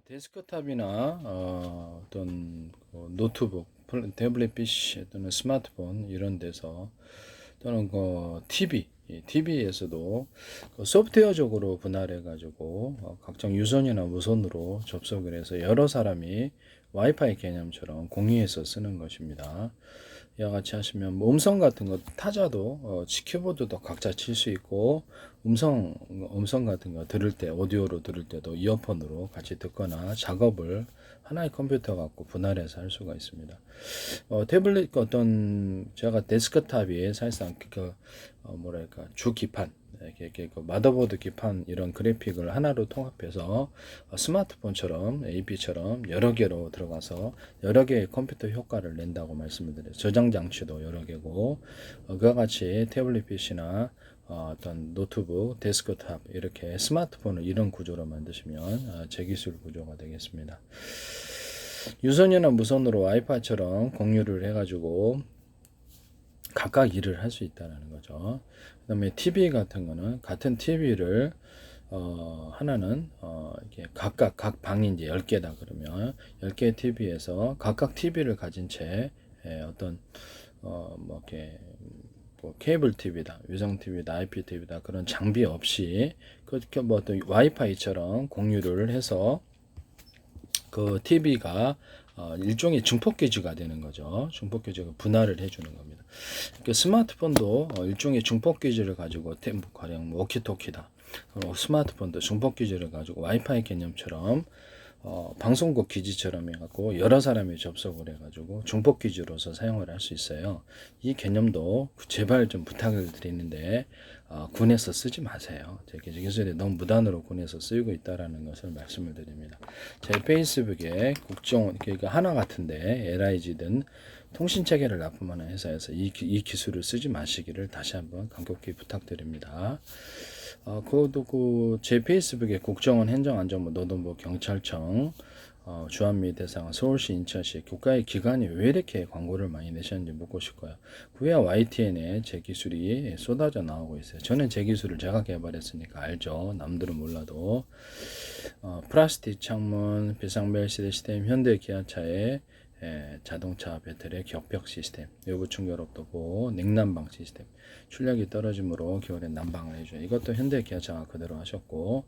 데스크탑이나 어떤 노트북, 태블릿 PC 또는 스마트폰 이런 데서 또는 TV, TV에서도 소프트웨어적으로 분할해 가지고 각종 유선이나 무선으로 접속을 해서 여러 사람이 와이파이 개념처럼 공유해서 쓰는 것입니다. 이와 같이 하시면 뭐 음성 같은 거 타자도 키보드도 각자 칠 수 있고 음성 같은 거 들을 때 오디오로 들을 때도 이어폰으로 같이 듣거나 작업을 하나의 컴퓨터 갖고 분할해서 할 수가 있습니다. 태블릿 어떤 제가 데스크탑이 사실상 뭐랄까 주 기판 이렇게 그 마더보드 기판 이런 그래픽을 하나로 통합해서 스마트폰처럼 AP처럼 여러 개로 들어가서 여러 개의 컴퓨터 효과를 낸다고 말씀을 드려요. 저장 장치도 여러 개고 그와 같이 태블릿 PC나 어떤 노트북, 데스크탑 이렇게 스마트폰을 이런 구조로 만드시면 제기술 구조가 되겠습니다. 유선이나 무선으로 와이파이처럼 공유를 해가지고 각각 일을 할 수 있다는 거죠. 그 다음에 TV 같은 거는 같은 TV를 하나는 이렇게 각각 각 방이 이제 10개다 그러면 10개의 TV에서 각각 TV를 가진 채 어떤 뭐 이렇게 뭐 케이블 TV다, 유성 TV다, IP TV다 그런 장비 없이 그렇게 뭐 어떤 와이파이처럼 공유를 해서 그 TV가 일종의 중폭기지가 되는 거죠. 중폭기지가 분할을 해주는 겁니다. 그러니까 스마트폰도 일종의 중폭기지를 가지고 가령 워키토키다. 스마트폰도 중폭기지를 가지고 와이파이 개념처럼 방송국 기지처럼 해갖고 여러 사람이 접속을 해가지고 중폭 기지로서 사용을 할 수 있어요. 이 개념도 제발 좀 부탁을 드리는데 군에서 쓰지 마세요. 제 기술이 너무 무단으로 군에서 쓰이고 있다라는 것을 말씀을 드립니다. 제 페이스북에 국정 그러니까 하나 같은데 LIG든 통신 체계를 납품하는 회사에서 이 기술을 쓰지 마시기를 다시 한번 간곡히 부탁드립니다. 제 페이스북에 국정원 행정안전부 노동부 경찰청 주한미 대상은 서울시 인천시 국가의 기관이 왜 이렇게 광고를 많이 내셨는지 묻고 싶고요. 그외 YTN에 제 기술이 쏟아져 나오고 있어요. 저는 제 기술을 제가 개발했으니까 알죠. 남들은 몰라도 플라스틱 창문, 비상벨 시스템, 현대 기아차의 자동차 배터리 격벽 시스템, 외부 충격으로 보호, 냉난방 시스템, 출력이 떨어지므로 겨울에 난방을 해줘요. 이것도 현대 기아차가 그대로 하셨고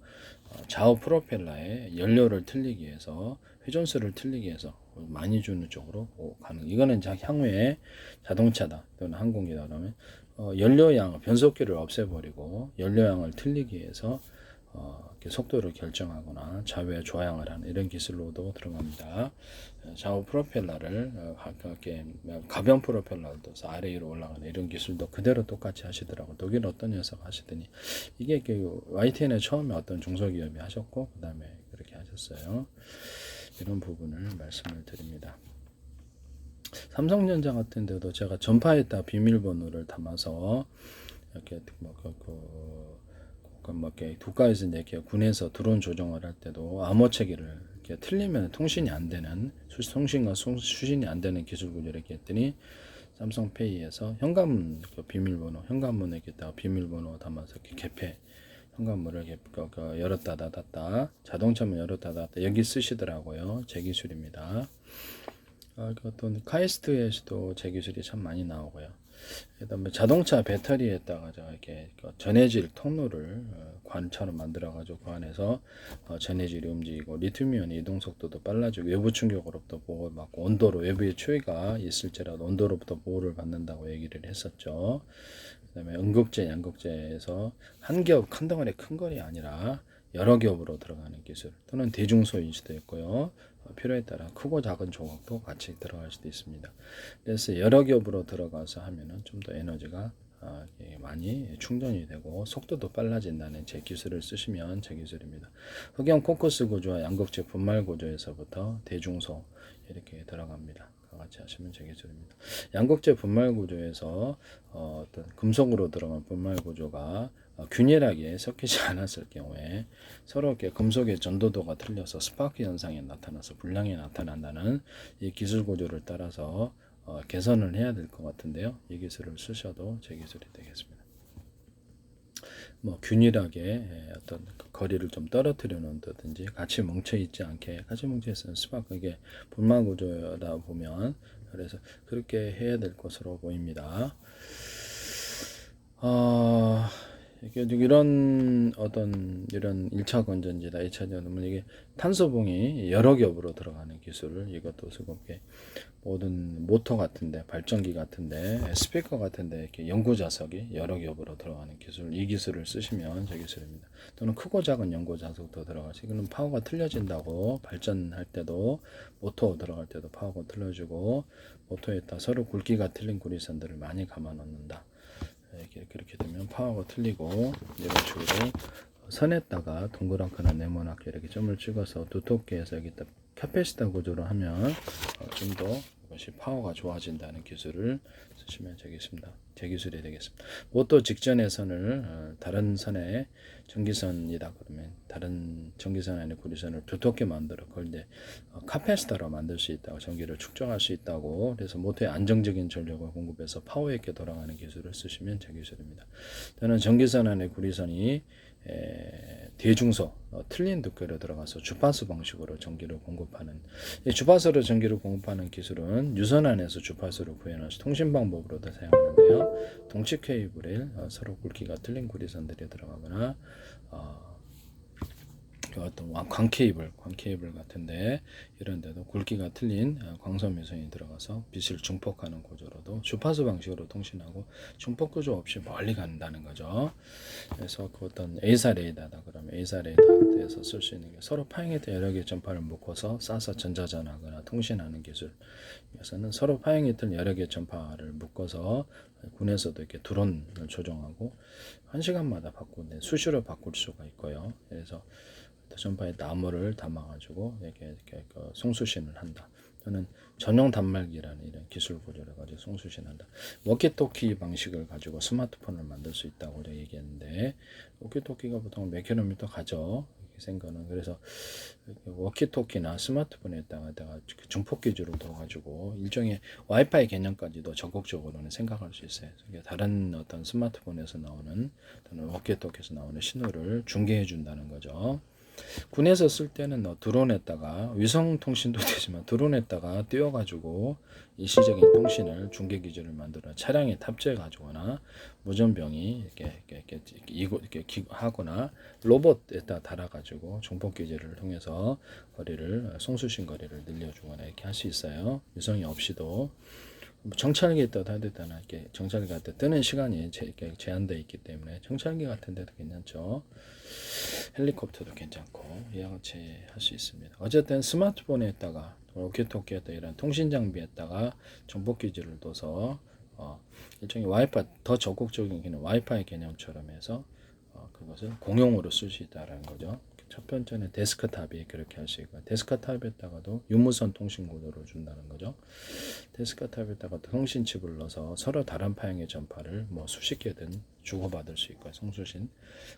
좌우 프로펠러에 연료를 틀리기 위해서 회전수를 틀리기 위해서 많이 주는 쪽으로 가는. 이거는 향후에 자동차다 또는 항공기다 그러면 연료양 변속기를 없애버리고 연료양을 틀리기 위해서 속도를 결정하거나 좌우에 조향을 하는 이런 기술로도 들어갑니다. 좌우 프로펠러를 가변 프로펠러를 둬서 아래 위로 올라가는 이런 기술도 그대로 똑같이 하시더라고요. 독일 어떤 녀석 하시더니 이게 YTN에 처음에 어떤 중소기업이 하셨고 그 다음에 그렇게 하셨어요. 이런 부분을 말씀을 드립니다. 삼성전자 같은 데도 제가 전파에다 비밀번호를 담아서 이렇게 이렇게 국가에서 이렇게 군에서 드론 조정을 할 때도 암호체계를 이렇게 틀리면 통신이 안 되는 통신과 수신이 안 되는 기술 구조를 이렇게 했더니 삼성페이에서 현관문 비밀번호 현관문에다가 비밀번호 담아서 이렇게 개폐 현관문을 이렇게 열었다 닫았다 자동차문 열었다 닫았다 여기 쓰시더라고요. 제 기술입니다. 또 카이스트에서도 제 기술이 참 많이 나오고요. 그다음에 자동차 배터리에다가 이렇게 전해질 통로를 관처럼 만들어가지고 그 안에서 전해질이 움직이고 리튬이온 이동 속도도 빨라지고 외부 충격으로부터 보호를 받고 온도로 외부의 추위가 있을지라도 온도로부터 보호를 받는다고 얘기를 했었죠. 그다음에 음극재, 양극재에서 한 겹 큰 덩어리 큰 거리 아니라 여러 겹으로 들어가는 기술 또는 대중소일 수도 있고요. 필요에 따라 크고 작은 조각도 같이 들어갈 수도 있습니다. 그래서 여러 겹으로 들어가서 하면은 좀 더 에너지가 많이 충전이 되고 속도도 빨라진다는 제 기술을 쓰시면 제 기술입니다. 흑연 코커스 구조와 양극재 분말 구조에서부터 대중소 이렇게 들어갑니다. 같이 하시면 제 기술입니다. 양극재 분말 구조에서 어떤 금속으로 들어간 분말 구조가 균일하게 섞이지 않았을 경우에 서로 이렇게 금속의 전도도가 틀려서 스파크 현상이 나타나서 불량이 나타난다는 이 기술 구조를 따라서 개선을 해야 될 것 같은데요. 이 기술을 쓰셔도 제 기술이 되겠습니다. 뭐 균일하게 어떤 거리를 좀 떨어뜨려 놓는다든지 같이 뭉쳐 있지 않게 같이 뭉쳐 있으면 스파크 이게 분말 구조다 보면 그래서 그렇게 해야 될 것으로 보입니다. 이런 어떤 이런 1차 건전지다 2차 전지는 이게 탄소봉이 여러 겹으로 들어가는 기술 이것도 즐겁게 모든 모터 같은데 발전기 같은데 스피커 같은데 이렇게 연구 자석이 여러 겹으로 들어가는 기술 이 기술을 쓰시면 저 기술입니다. 또는 크고 작은 연구 자석도 들어가시 이거는 파워가 틀려진다고 발전할 때도 모터 들어갈 때도 파워가 틀려지고 모터에다 서로 굵기가 틀린 구리선들을 많이 감아 놓는다. 이렇게 되면 파워가 틀리고 이런 식으로 선에다가 동그랗거나 네모나게 이렇게 점을 찍어서 두텁게 해서 여기다 캐패시터 구조로 하면 좀 더 이것이 파워가 좋아진다는 기술을 쓰시면 되겠습니다. 제 기술이 되겠습니다. 모터 직전의 선을 다른 선에 전기선이다 그러면 다른 전기선 안에 구리선을 두텁게 만들어 그걸 이제 카패시터로 만들 수 있다고 전기를 축적할 수 있다고 그래서 모터에 안정적인 전력을 공급해서 파워 있게 돌아가는 기술을 쓰시면 제 기술입니다. 저는 전기선 안에 구리선이 대중소 틀린 두께로 들어가서 주파수 방식으로 전기를 공급하는 이 주파수로 전기를 공급하는 기술은 유선 안에서 주파수를 구현해서 통신 방법으로도 사용하는데요. 동치 케이블에 서로 굵기가 틀린 구리선들이 들어가거나 어떤 광 케이블 같은데 이런 데도 굵기가 틀린 광선 미선이 들어가서 빛을 중폭하는 구조로도 주파수 방식으로 통신하고 중폭 구조 없이 멀리 간다는 거죠. 그래서 그 어떤 A사 레이더다 그러면 A사 레이더에서 쓸 수 있는 게 서로 파행했던 여러 개의 전파를 묶어서 쏴서 전자전하거나 통신하는 기술에서는 서로 파행했던 여러 개의 전파를 묶어서 군에서도 이렇게 드론을 조종하고 1시간마다 바꾸는데 수시로 바꿀 수가 있고요. 그래서 전파에 나무를 담아가지고 이렇게 송수신을 한다. 또는 전용 단말기라는 이런 기술 구조를 가지고 송수신한다. 워키토키 방식을 가지고 스마트폰을 만들 수 있다고 얘기했는데 워키토키가 보통 몇 킬로미터 가죠. 생각은 그래서 워키토키나 스마트폰에다가 중폭 기주를 둬가지고 일종의 와이파이 개념까지도 적극적으로는 생각할 수 있어요. 다른 어떤 스마트폰에서 나오는 또는 워키토키에서 나오는 신호를 중계해 준다는 거죠. 군에서 쓸 때는 드론에다가 위성 통신도 되지만 드론에다가 띄워가지고 일시적인 통신을 중계 기지를 만들어 차량에 탑재해 가지거나 무전병이 이렇게 하거나 로봇에다 달아가지고 중폭 기지를 통해서 거리를 송수신 거리를 늘려주거나 이렇게 할 수 있어요. 위성이 없이도. 정찰기에 떠도 하듯나 이렇게 정찰기 같은 뜨는 시간이 제한되어 있기 때문에 정찰기 같은 데도 괜찮죠. 헬리콥터도 괜찮고 이와 같이 할 수 있습니다. 어쨌든 스마트폰에다가 워키토키에다 이런 통신 장비에다가 정보 기지를 둬서 일종의 와이파이 더 적극적인 개념 와이파이 개념처럼 해서 그것을 공용으로 쓸 수 있다는 거죠. 첫 번째는 데스크탑이 그렇게 할 수 있고 데스크탑에다가도 유무선 통신 구조를 준다는 거죠. 데스크탑에다가 통신 칩을 넣어서 서로 다른 파형의 전파를 뭐 수십 개든 주고받을 수 있고 송수신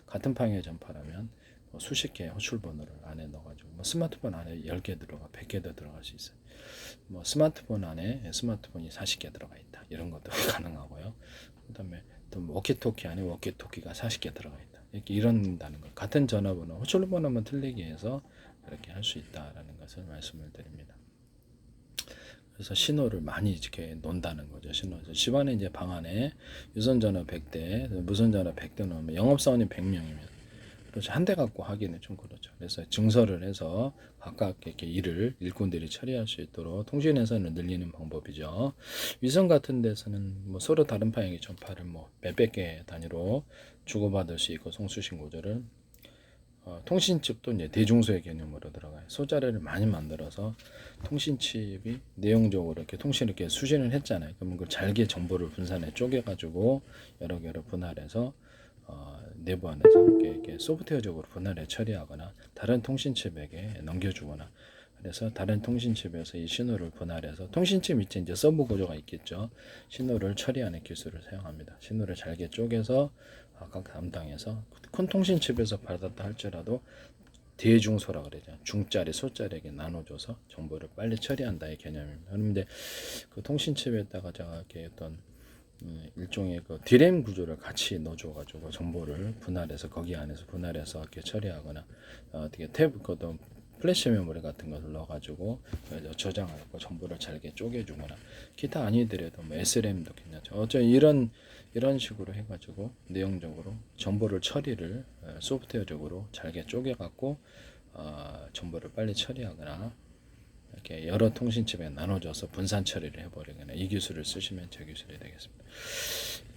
같은 파형의 전파라면 뭐 수십 개의 호출 번호를 안에 넣어가지고 뭐 스마트폰 안에 10개 들어가 100개도 들어갈 수 있어요. 뭐 스마트폰 안에 스마트폰이 40개 들어가 있다 이런 것도 가능하고요. 그다음에 또 워키토키 안에 워키토키가 40개 들어가 있다. 이렇게 이런다는 것. 같은 전화번호, 호출 번호만 틀리게 해서 그렇게 할 수 있다라는 것을 말씀을 드립니다. 그래서 신호를 많이 이렇게 논다는 거죠. 신호. 집안에 이제 방 안에 유선 전화 100대, 무선 전화 100대 놓으면 영업사원이 100명이면 그렇죠. 한 대 갖고 하기는 좀 그렇죠. 그래서 증설을 해서 각각 이렇게 일꾼들이 처리할 수 있도록 통신회선을 늘리는 방법이죠. 위성 같은 데서는 뭐 서로 다른 방향의 전파를 뭐 몇백 개 단위로 주고받을 수 있고 송수신 구조를 통신칩도 이제 대중소의 개념으로 들어가요. 소자리를 많이 만들어서 통신칩이 내용적으로 이렇게 통신을 이렇게 수신을 했잖아요. 그러면 그 잘게 정보를 분산해 쪼개가지고 여러 개로 분할해서 내부 안에서 이렇게 소프트웨어적으로 분할해 처리하거나 다른 통신칩에게 넘겨주거나 그래서 다른 통신칩에서 이 신호를 분할해서 통신칩 밑에 이제 서브 구조가 있겠죠. 신호를 처리하는 기술을 사용합니다. 신호를 잘게 쪼개서 각 담당해서 큰 통신칩에서 받았다 할지라도 대중소라 그러죠. 중짜리, 소짜리에게 나눠줘서 정보를 빨리 처리한다의 개념입니다. 그런데 그 통신칩에다가 제가 이렇게 어떤 일종의 그 디램 구조를 같이 넣어줘가지고 정보를 분할해서 거기 안에서 분할해서 이렇게 처리하거나 어떻게 탭 그도 플래시 메모리 같은 것을 넣어가지고 저장하고 정보를 잘게 쪼개주거나 기타 아니더라도 뭐 SRAM도 괜찮죠. 이런 식으로 해가지고 내용적으로 정보를 처리를 소프트웨어적으로 잘게 쪼개갖고 정보를 빨리 처리하거나 이렇게 여러 통신칩에 나눠줘서 분산 처리를 해버리거나 이 기술을 쓰시면 저 기술이 되겠습니다.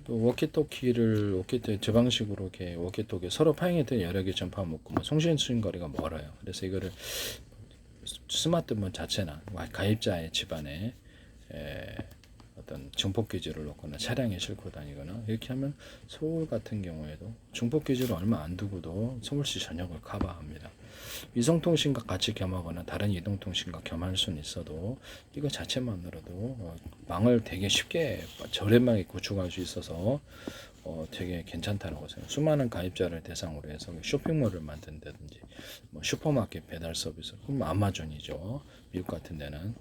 또 워키토키를 저 방식으로 이렇게 워키토키 서로 파행했던 여러 개 전파 묶고 뭐 송신 거리가 멀어요. 그래서 이거를 스마트폰 자체나 가입자의 집안에 어떤 중폭 기지를 놓거나 차량에 싣고 다니거나 이렇게 하면 서울 같은 경우에도 중폭 기지를 얼마 안 두고도 서울시 전역을 커버합니다. 위성통신과 같이 겸하거나 다른 이동통신과 겸할 수는 있어도 이거 자체만으로도 망을 되게 쉽게 저렴하게 구축할 수 있어서 되게 괜찮다라고 생각해요. 수많은 가입자를 대상으로 해서 쇼핑몰을 만든다든지 뭐 슈퍼마켓 배달 서비스 그럼 아마존이죠. 미국 같은 데는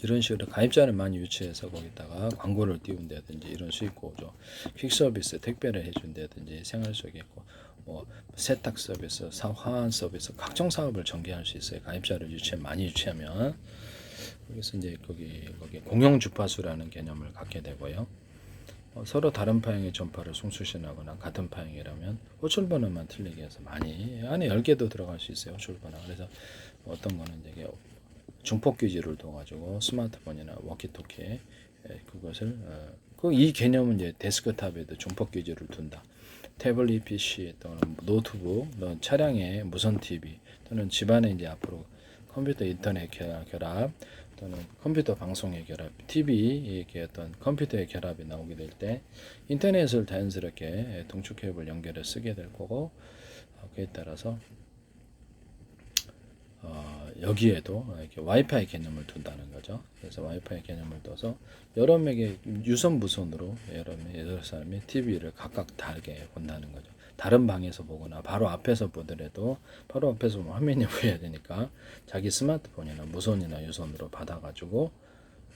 이런 식으로 가입자를 많이 유치해서 거기다가 광고를 띄운다든지 이런 수익 구조, 퀵 서비스 택배를 해준다든지 생활 속에 있고 뭐 세탁 서비스, 화환 서비스 각종 사업을 전개할 수 있어요. 가입자를 많이 유치하면 그래서 이제 거기 공용 주파수라는 개념을 갖게 되고요. 서로 다른 파형의 전파를 송수신하거나 같은 파형이라면 호출 번호만 틀리게 해서 많이 안에 10개도 들어갈 수 있어요. 호출 번호. 그래서 어떤 거는 이제 중폭 기지를 둬가지고 스마트폰이나 워키토키에 그것을 이 개념은 이제 데스크탑에도 중폭 기지를 둔다. 태블릿 PC 또는 노트북, 또는 차량에 무선 TV 또는 집안에 이제 앞으로 컴퓨터 인터넷 결합 또는 컴퓨터 방송의 결합, TV 이렇게 어떤 컴퓨터의 결합이 나오게 될 때 인터넷을 자연스럽게 동축 케이블 연결을 쓰게 될 거고 그에 따라서 여기에도 이렇게 와이파이 개념을 둔다는 거죠. 그래서 와이파이 개념을 둬서 여러 명의 유선 무선으로 여러 사람이 TV를 각각 다르게 본다는 거죠. 다른 방에서 보거나 바로 앞에서 보더라도 바로 앞에서 화면이 보여야 되니까 자기 스마트폰이나 무선이나 유선으로 받아가지고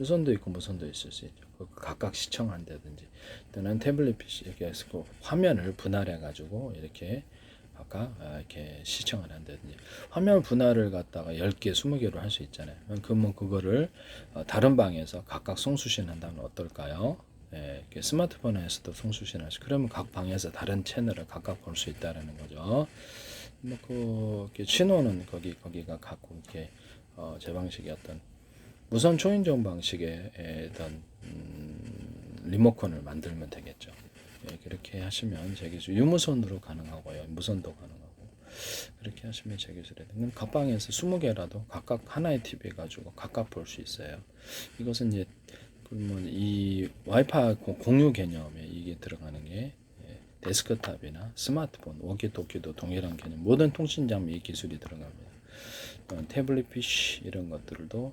유선도 있고 무선도 있을 수 있죠. 각각 시청한다든지 또는 태블릿 PC 이렇게 해서 화면을 분할해가지고 이렇게 아까 이렇게 시청을 한다든지 화면 분할을 갖다가 10개, 20개로 할 수 있잖아요. 그러면 그거를 다른 방에서 각각 송수신 한다면 어떨까요? 이렇게 스마트폰에서도 송수신할 수. 그러면 각 방에서 다른 채널을 각각 볼 수 있다라는 거죠. 뭐 신호는 거기가 갖고 이렇게 제 방식의 어떤 무선 초인종 방식의 어떤 리모컨을 만들면 되겠죠. 그렇게 하시면 제 기술 유무선으로 가능하고요. 무선도 가능하고 그렇게 하시면 제 기술이 되는 각방에서 20개라도 각각 하나의 TV 가지고 각각 볼 수 있어요. 이것은 이제 그러면 이 와이파이 공유 개념에 이게 들어가는 게 데스크탑이나 스마트폰, 워키토키도 동일한 개념 모든 통신 장비 이 기술이 들어갑니다. 태블릿 PC 이런 것들도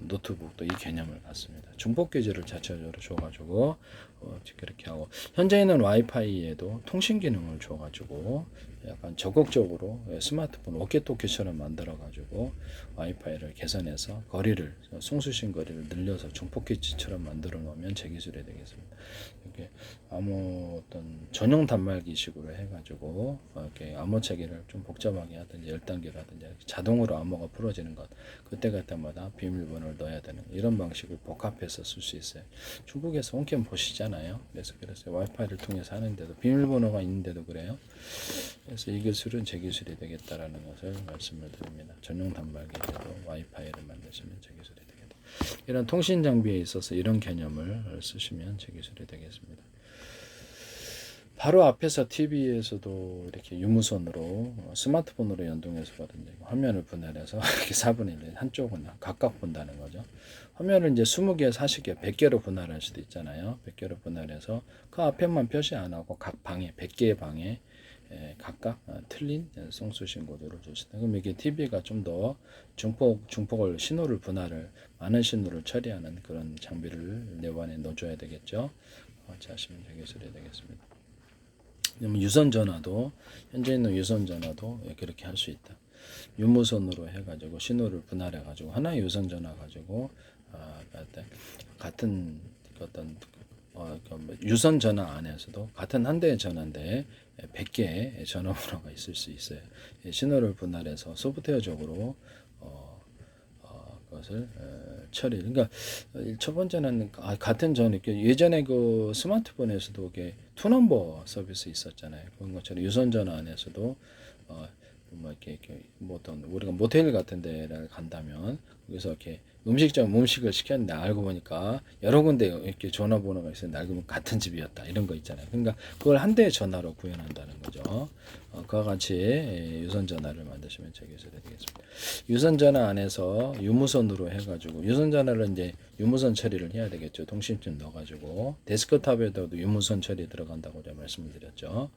노트북도 이 개념을 갖습니다. 중폭 기지를 자체적으로 줘가지고 그렇게 하고 현재는 와이파이에도 통신 기능을 줘가지고 약간 적극적으로 스마트폰 워키토키처럼 만들어가지고 와이파이를 개선해서 거리를 송수신 거리를 늘려서 중폭 기지처럼 만들어 놓으면 제 기술이 되겠습니다. 이렇게 암호 어떤 전용 단말기식으로 해가지고 이렇게 암호 체계를 좀 복잡하게 하든지 10단계라든지 자동으로 암호가 풀어지는 것 그때마다 비밀번호를 넣어야 되는 이런 방식을 복합해서 쓸 수 있어요. 중국에서 홈캠 보시잖아요. 그래서 와이파이를 통해서 하는데도 비밀번호가 있는데도 그래요. 그래서 이 기술은 제 기술이 되겠다라는 것을 말씀을 드립니다. 전용 단말기에도 와이파이를 만드시면 제 기술이 되겠다. 이런 통신 장비에 있어서 이런 개념을 쓰시면 제 기술이 되겠습니다. 바로 앞에서 TV에서도 이렇게 유무선으로 스마트폰으로 연동해서 받은 화면을 분할해서 이렇게 4분의 1 한쪽은 각각 본다는 거죠. 화면을 이제 20개, 40개, 100개로 분할할 수도 있잖아요. 100개로 분할해서 그 앞에만 표시 안 하고 각 방에 100개의 방에 각각 틀린 송수신 코드를 주시다. 그럼 이게 TV가 좀 더 중폭을 신호를 분할을 많은 신호를 처리하는 그런 장비를 내관에 넣어줘야 되겠죠. 같이 하시면 되겠습니다. 유선 전화도 현재 있는 유선 전화도 그렇게 할 수 있다. 유무선으로 해가지고 신호를 분할해가지고 하나의 유선 전화 가지고 같은 어떤 유선 전화 안에서도 같은 한 대의 전화인데 100개의 전화번호가 있을 수 있어요. 신호를 분할해서 소프트웨어적으로 그것을 처리. 그러니까 첫 번째는 같은 전 예전에 그 스마트폰에서도 이게 투넘버 서비스 있었잖아요. 그런 것처럼 유선 전화 안에서도 뭐 이렇게 뭐 어떤 우리가 모텔 같은 데를 간다면 거기서 이렇게 음식을 시켰는데 알고 보니까 여러 군데 이렇게 전화번호가 있었는데 알고 보면 같은 집이었다 이런 거 있잖아요. 그러니까 그걸 한 대의 전화로 구현한다는 거죠. 그와 같이 유선 전화를 만드시면 되겠습니다. 유선 전화 안에서 유무선으로 해가지고 유선 전화를 이제 유무선 처리를 해야 되겠죠. 통신층 넣어가지고 데스크탑에도 유무선 처리 들어간다고 제가 말씀을 드렸죠.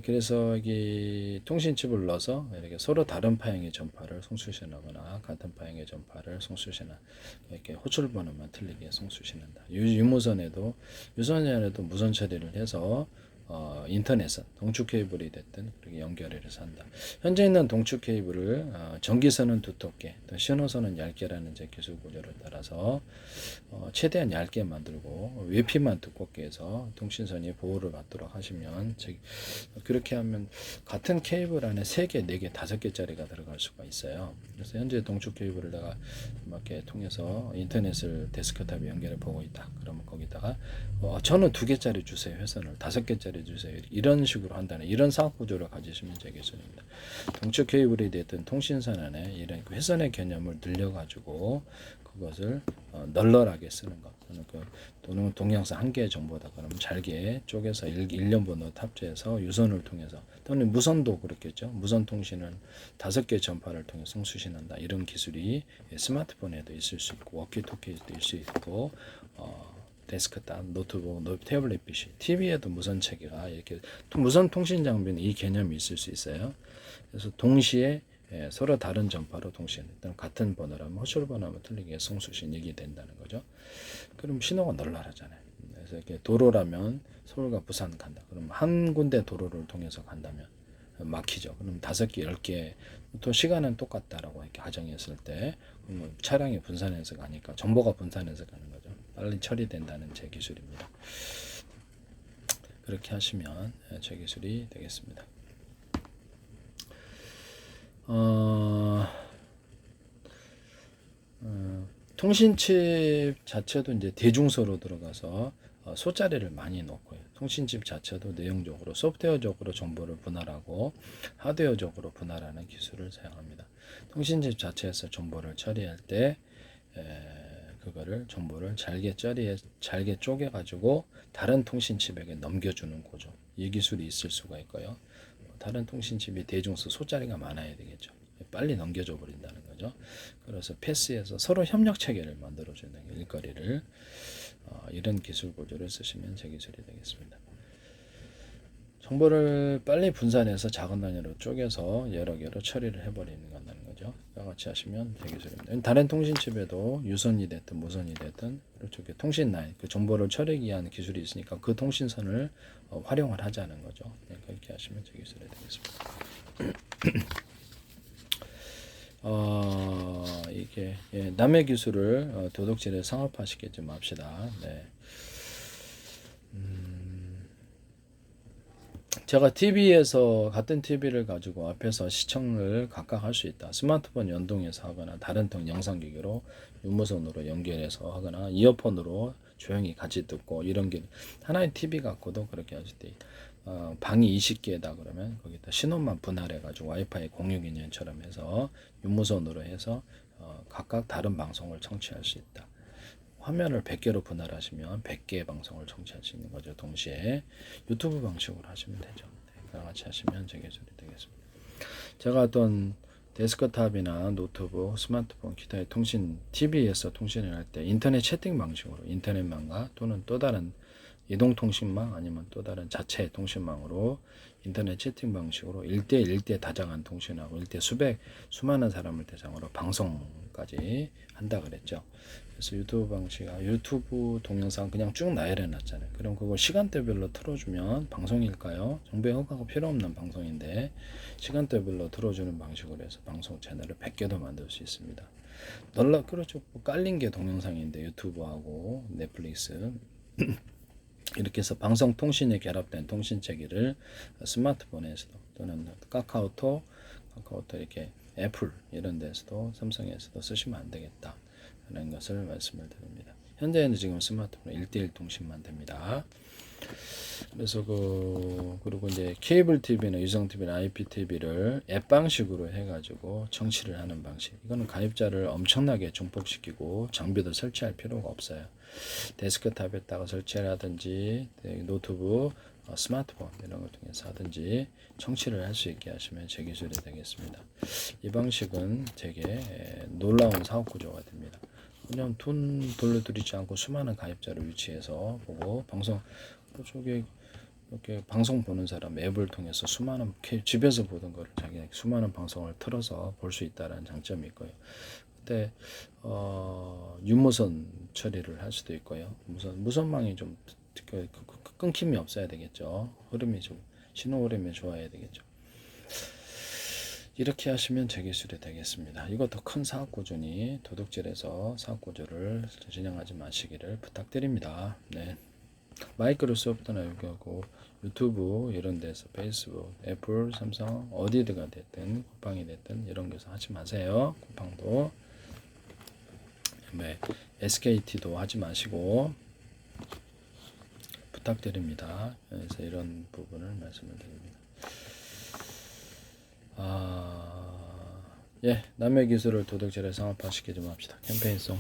그래서 여기 통신칩을 넣어서 이렇게 서로 다른 파형의 전파를 송수신하거나 같은 파형의 전파를 송수신한 이렇게 호출 번호만 틀리게 송수신한다. 유무선에도 유선에도 무선 처리를 해서 인터넷은 동축 케이블이 됐든 그렇게 연결을 해서 한다. 현재 있는 동축 케이블을 전기선은 두텁게, 또 신호선은 얇게라는 제 기술 구조를 따라서 최대한 얇게 만들고 외피만 두껍게 해서 통신선이 보호를 받도록 하시면 그렇게 하면 같은 케이블 안에 3개, 4개, 5개짜리가 들어갈 수가 있어요. 그래서 현재 동축 케이블을 내가 이렇게 통해서 인터넷을 데스크탑에 연결해 보고 있다. 그러면 거기다가 저는 2개짜리 주세요. 회선을 5개짜리 주세요. 이런 식으로 한다는 이런 사업 구조를 가지시면 되겠습니다. 동축 케이블이 됐든 통신선 안에 이런 회선의 개념을 늘려가지고 그것을 널널하게 쓰는 것. 또는 동영상 한 개의 정보다 그러면 잘게 쪼개서 일련 번호 탑재해서 유선을 통해서 또는 무선도 그렇겠죠. 무선 통신을 5개 전파를 통해 송수신한다. 이런 기술이 스마트폰에도 있을 수 있고 워키토키에도 있을 수 있고 데스크탑, 노트북, 태블릿 PC, TV에도 무선 체계가 이렇게 무선 통신 장비는 이 개념이 있을 수 있어요. 그래서 동시에 서로 다른 전파로 동시에 일단 같은 번호라면 호출 번호하면 틀리게 송수신 이게 된다는 거죠. 그럼 신호가 널널하잖아요. 그래서 이렇게 도로라면 서울과 부산 간다. 그럼 한 군데 도로를 통해서 간다면 막히죠. 그럼 5개, 10개 또 시간은 똑같다라고 이렇게 가정했을 때 차량이 분산해서 가니까 정보가 분산해서 가는 거죠. 빨리 처리된다는 제 기술입니다. 그렇게 하시면 제 기술이 되겠습니다. 통신칩 자체도 이제 대중소로 들어가서 소자리를 많이 넣고요. 통신칩 자체도 내용적으로 소프트웨어적으로 정보를 분할하고 하드웨어적으로 분할하는 기술을 사용합니다. 통신칩 자체에서 정보를 처리할 때 그거를 정보를 잘게 쪼개 가지고 다른 통신칩에게 넘겨주는 구조. 이 기술이 있을 수가 있고요. 다른 통신칩이 대중소 소자리가 많아야 되겠죠. 빨리 넘겨줘 버린다는 거죠. 그래서 패스해서 서로 협력 체계를 만들어주는 일거리를 이런 기술 구조를 쓰시면 제 기술이 되겠습니다. 정보를 빨리 분산해서 작은 단위로 쪼개서 여러 개로 처리를 해버리는 건다는 거죠. 같이 하시면 제 기술입니다. 다른 통신칩에도 유선이 됐든 무선이 됐든 이렇게 통신 라인, 그 정보를 처리하기 위한 기술이 있으니까 그 통신선을 활용을 하자는 거죠. 그렇게 하시면 제 기술이 되겠습니다. 이게 남의 기술을 도둑질에 상업화시키지 맙시다. 네. 제가 TV에서 같은 TV를 가지고 앞에서 시청을 각각 할 수 있다. 스마트폰 연동해서 하거나 다른 영상기기로 유무선으로 연결해서 하거나 이어폰으로 조용히 같이 듣고 이런 게 하나의 TV 갖고도 그렇게 할 수 있다. 방이 20개다 그러면 거기다 신호만 분할해 가지고 와이파이 공유 기능처럼 해서 유무선으로 해서 각각 다른 방송을 청취할 수 있다. 화면을 100개로 분할하시면 100개의 방송을 청취할 수 있는 거죠. 동시에 유튜브 방식으로 하시면 되죠. 그와 같이 하시면 제 기술이 되겠습니다. 제가 어떤 데스크탑이나 노트북, 스마트폰, 기타의 통신, TV에서 통신을 할 때 인터넷 채팅 방식으로 인터넷망과 또는 또 다른 이동통신망 아니면 또 다른 자체 통신망으로 인터넷 채팅 방식으로 1대1대 다장한 통신하고 수많은 사람을 대상으로 방송까지 한다 그랬죠. 그래서 유튜브 유튜브 동영상 그냥 쭉 나열해 놨잖아요. 그럼 그걸 시간대별로 틀어주면 방송일까요? 정부의 허가가 필요 없는 방송인데 시간대별로 틀어주는 방식으로 해서 방송 채널을 100개도 만들 수 있습니다. 그렇죠. 깔린 게 동영상인데 유튜브하고 넷플릭스 이렇게 해서 방송통신에 결합된 통신체계를 스마트폰에서도 또는 카카오톡 이렇게 애플 이런 데서도 삼성에서도 쓰시면 안 되겠다 라는 것을 말씀을 드립니다. 현재는 지금 스마트폰 1대1 통신만 됩니다. 그래서 그리고 이제 케이블 TV나 유성 TV나 IPTV를 앱 방식으로 해가지고 청취를 하는 방식. 이거는 가입자를 엄청나게 중폭시키고 장비도 설치할 필요가 없어요. 데스크탑에다가 설치를 하든지 노트북, 스마트폰 이런 걸 통해서 하든지 청취를 할 수 있게 하시면 제 기술이 되겠습니다. 이 방식은 되게 놀라운 사업 구조가 됩니다. 그냥 돈 돌려드리지 않고 수많은 가입자를 유치해서 보고 방송 저기 이렇게 방송 보는 사람 앱을 통해서 수많은 집에서 보던 거를 자기 수많은 방송을 틀어서 볼 수 있다는 장점이 있고요. 그때 유무선 처리를 할 수도 있고요. 무선망이 좀 끊김이 없어야 되겠죠. 흐름이 좀 신호 흐름이 좋아야 되겠죠. 이렇게 하시면 제 기술이 되겠습니다. 이것도 큰 사업 구조니 도둑질해서 사업 구조를 진행하지 마시기를 부탁드립니다. 네. 마이크로소프트나 여기하고 유튜브 이런 데서 페이스북, 애플, 삼성 어디드가 됐든 쿠팡이 됐든 이런 데서 하지 마세요. 쿠팡도 네, SKT도 하지 마시고 부탁드립니다. 그래서 이런 부분을 말씀을 드립니다. 예, 남의 기술을 도둑질해 상업화시키지 맙시다. 캠페인송